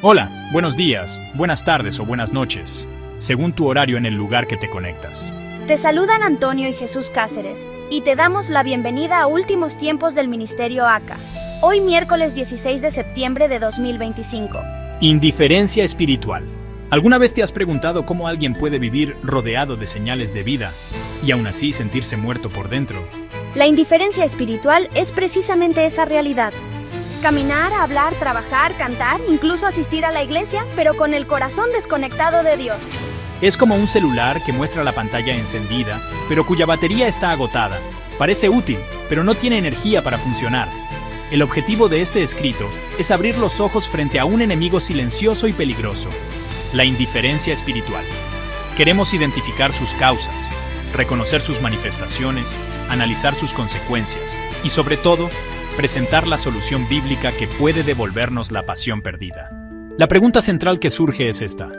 Hola, buenos días, buenas tardes o buenas noches, según tu horario en el lugar que te conectas. Te saludan Antonio y Jesús Cáceres, y te damos la bienvenida a Últimos Tiempos del Ministerio ACA. Hoy miércoles 16 de septiembre de 2025. Indiferencia espiritual. ¿Alguna vez te has preguntado cómo alguien puede vivir rodeado de señales de vida y aún así sentirse muerto por dentro? La indiferencia espiritual es precisamente esa realidad. Caminar, hablar, trabajar, cantar, incluso asistir a la iglesia, pero con el corazón desconectado de Dios. Es como un celular que muestra la pantalla encendida, pero cuya batería está agotada. Parece útil, pero no tiene energía para funcionar. El objetivo de este escrito es abrir los ojos frente a un enemigo silencioso y peligroso: la indiferencia espiritual. Queremos identificar sus causas, reconocer sus manifestaciones, analizar sus consecuencias y, sobre todo, presentar la solución bíblica que puede devolvernos la pasión perdida. La pregunta central que surge es esta: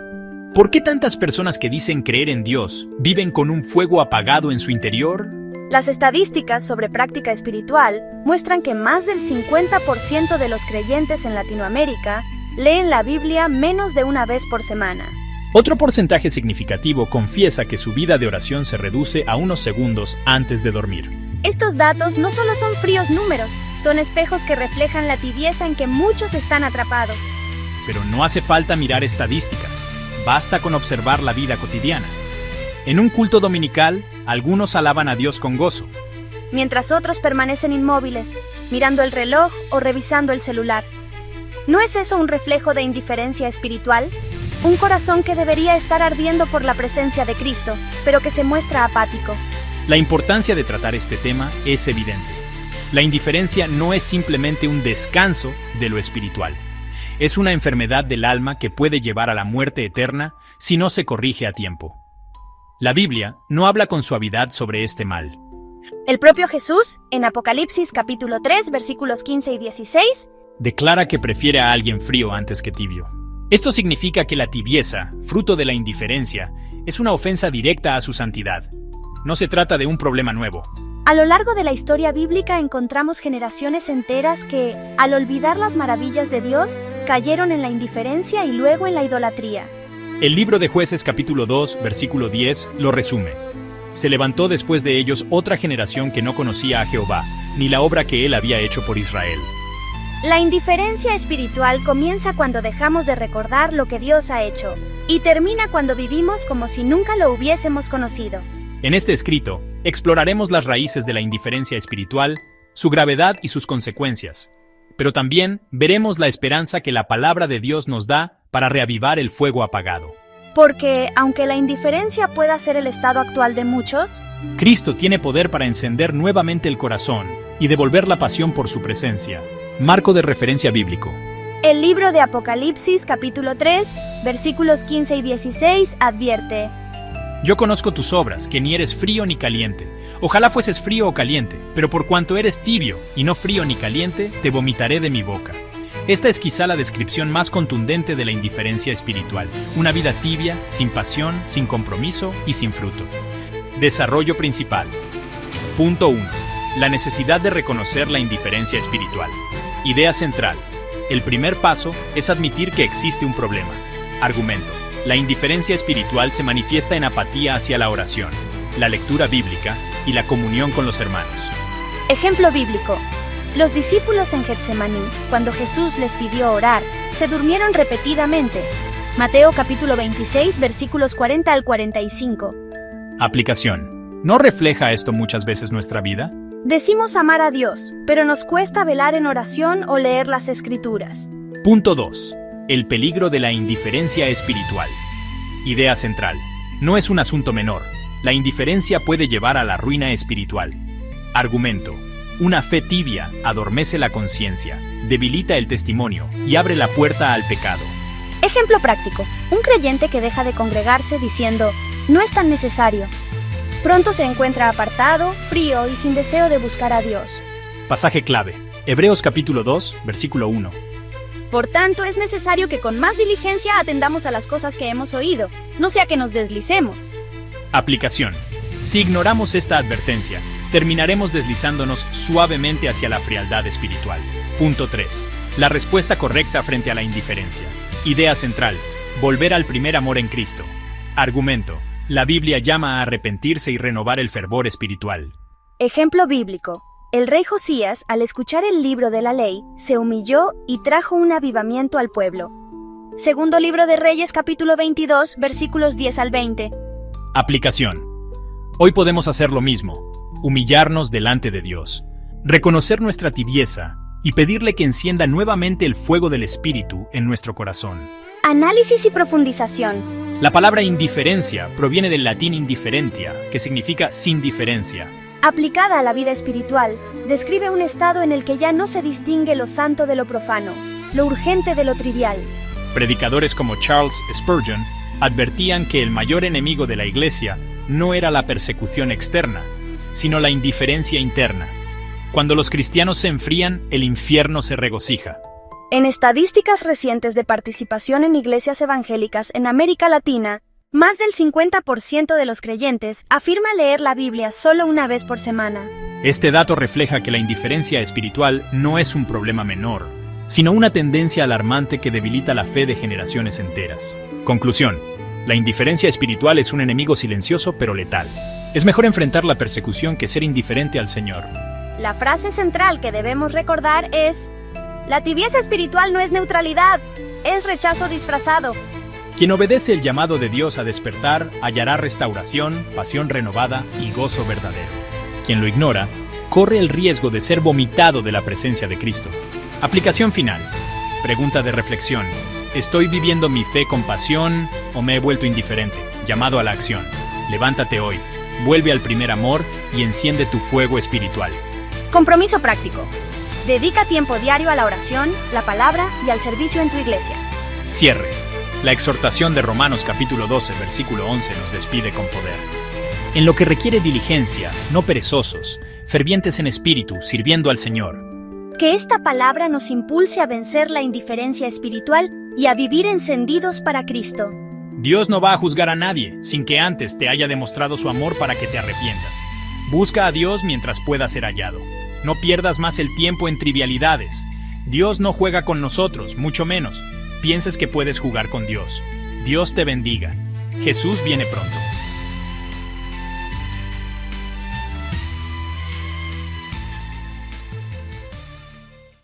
¿por qué tantas personas que dicen creer en Dios viven con un fuego apagado en su interior? Las estadísticas sobre práctica espiritual muestran que más del 50% de los creyentes en Latinoamérica leen la Biblia menos de una vez por semana. Otro porcentaje significativo confiesa que su vida de oración se reduce a unos segundos antes de dormir. Estos datos no solo son fríos números, son espejos que reflejan la tibieza en que muchos están atrapados. Pero no hace falta mirar estadísticas, basta con observar la vida cotidiana. En un culto dominical, algunos alaban a Dios con gozo, mientras otros permanecen inmóviles, mirando el reloj o revisando el celular. ¿No es eso un reflejo de indiferencia espiritual? Un corazón que debería estar ardiendo por la presencia de Cristo, pero que se muestra apático. La importancia de tratar este tema es evidente. La indiferencia no es simplemente un descanso de lo espiritual. Es una enfermedad del alma que puede llevar a la muerte eterna si no se corrige a tiempo. La Biblia no habla con suavidad sobre este mal. El propio Jesús, en Apocalipsis capítulo 3, versículos 15 y 16, declara que prefiere a alguien frío antes que tibio. Esto significa que la tibieza, fruto de la indiferencia, es una ofensa directa a su santidad. No se trata de un problema nuevo. A lo largo de la historia bíblica encontramos generaciones enteras que, al olvidar las maravillas de Dios, cayeron en la indiferencia y luego en la idolatría. El libro de Jueces capítulo 2, versículo 10, lo resume. Se levantó después de ellos otra generación que no conocía a Jehová, ni la obra que él había hecho por Israel. La indiferencia espiritual comienza cuando dejamos de recordar lo que Dios ha hecho, y termina cuando vivimos como si nunca lo hubiésemos conocido. En este escrito, exploraremos las raíces de la indiferencia espiritual, su gravedad y sus consecuencias. Pero también veremos la esperanza que la palabra de Dios nos da para reavivar el fuego apagado. Porque, aunque la indiferencia pueda ser el estado actual de muchos, Cristo tiene poder para encender nuevamente el corazón y devolver la pasión por su presencia. Marco de referencia bíblico. El libro de Apocalipsis, capítulo 3, versículos 15 y 16, advierte: Yo conozco tus obras, que ni eres frío ni caliente. Ojalá fueses frío o caliente, pero por cuanto eres tibio y no frío ni caliente, te vomitaré de mi boca. Esta es quizá la descripción más contundente de la indiferencia espiritual. Una vida tibia, sin pasión, sin compromiso y sin fruto. Desarrollo principal. Punto 1. La necesidad de reconocer la indiferencia espiritual. Idea central. El primer paso es admitir que existe un problema. Argumento. La indiferencia espiritual se manifiesta en apatía hacia la oración, la lectura bíblica y la comunión con los hermanos. Ejemplo bíblico. Los discípulos en Getsemaní, cuando Jesús les pidió orar, se durmieron repetidamente. Mateo capítulo 26, versículos 40 al 45. Aplicación. ¿No refleja esto muchas veces nuestra vida? Decimos amar a Dios, pero nos cuesta velar en oración o leer las Escrituras. Punto 2. El peligro de la indiferencia espiritual. Idea central. No es un asunto menor. La indiferencia puede llevar a la ruina espiritual. Argumento. Una fe tibia adormece la conciencia, debilita el testimonio y abre la puerta al pecado. Ejemplo práctico. Un creyente que deja de congregarse diciendo, no es tan necesario. Pronto se encuentra apartado, frío y sin deseo de buscar a Dios. Pasaje clave. Hebreos capítulo 2, versículo 1. Por tanto, es necesario que con más diligencia atendamos a las cosas que hemos oído, no sea que nos deslicemos. Aplicación. Si ignoramos esta advertencia, terminaremos deslizándonos suavemente hacia la frialdad espiritual. Punto 3. La respuesta correcta frente a la indiferencia. Idea central: volver al primer amor en Cristo. Argumento: la Biblia llama a arrepentirse y renovar el fervor espiritual. Ejemplo bíblico. El rey Josías, al escuchar el libro de la ley, se humilló y trajo un avivamiento al pueblo. Segundo libro de Reyes, capítulo 22, versículos 10 al 20. Aplicación. Hoy podemos hacer lo mismo: humillarnos delante de Dios, reconocer nuestra tibieza y pedirle que encienda nuevamente el fuego del Espíritu en nuestro corazón. Análisis y profundización. La palabra indiferencia proviene del latín indifferentia, que significa sin diferencia. Aplicada a la vida espiritual, describe un estado en el que ya no se distingue lo santo de lo profano, lo urgente de lo trivial. Predicadores como Charles Spurgeon advertían que el mayor enemigo de la Iglesia no era la persecución externa, sino la indiferencia interna. Cuando los cristianos se enfrían, el infierno se regocija. En estadísticas recientes de participación en iglesias evangélicas en América Latina, más del 50% de los creyentes afirma leer la Biblia solo una vez por semana. Este dato refleja que la indiferencia espiritual no es un problema menor, sino una tendencia alarmante que debilita la fe de generaciones enteras. Conclusión: la indiferencia espiritual es un enemigo silencioso pero letal. Es mejor enfrentar la persecución que ser indiferente al Señor. La frase central que debemos recordar es: la tibieza espiritual no es neutralidad, es rechazo disfrazado. Quien obedece el llamado de Dios a despertar hallará restauración, pasión renovada y gozo verdadero. Quien lo ignora corre el riesgo de ser vomitado de la presencia de Cristo. Aplicación final. Pregunta de reflexión: ¿estoy viviendo mi fe con pasión o me he vuelto indiferente? Llamado a la acción. Levántate hoy, vuelve al primer amor y enciende tu fuego espiritual. Compromiso práctico. Dedica tiempo diario a la oración, la palabra y al servicio en tu iglesia. Cierre. La exhortación de Romanos capítulo 12, versículo 11 nos despide con poder. En lo que requiere diligencia, no perezosos, fervientes en espíritu, sirviendo al Señor. Que esta palabra nos impulse a vencer la indiferencia espiritual y a vivir encendidos para Cristo. Dios no va a juzgar a nadie sin que antes te haya demostrado su amor para que te arrepientas. Busca a Dios mientras pueda ser hallado. No pierdas más el tiempo en trivialidades. Dios no juega con nosotros, mucho menos pienses que puedes jugar con Dios. Dios te bendiga. Jesús viene pronto.